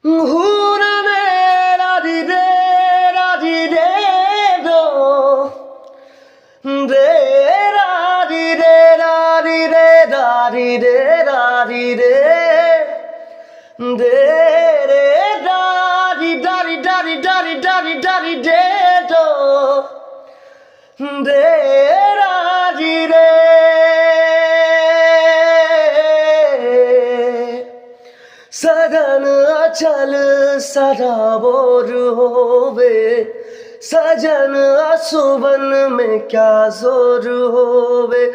Hurane radi de do de radi de radi de radi de radi de de re radi dari dari dari dari dari de do de radi de सगन अचल सदा bore होवे सजन सुबन में क्या जोर होवे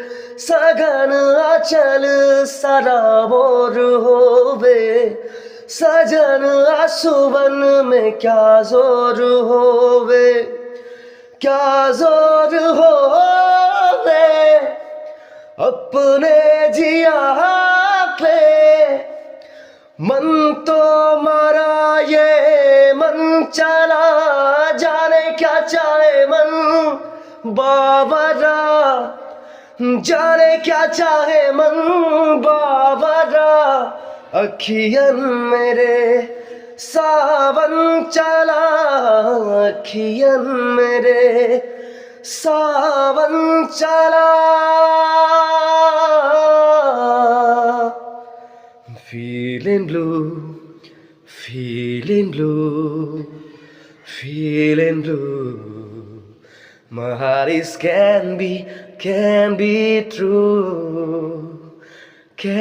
सगन अचल सदा बोर होवे सजन सुबन में क्या जोर होवे क्या जोर होवे अपने जिया पे मन तो मारा ये मन चला जाने क्या चाहे मन बाबरा जाने क्या चाहे मन बाबरा अखियन मेरे सावन चला अखियन मेरे सावन चला Feeling blue, feeling blue, feeling blue. My heart is can be true. Can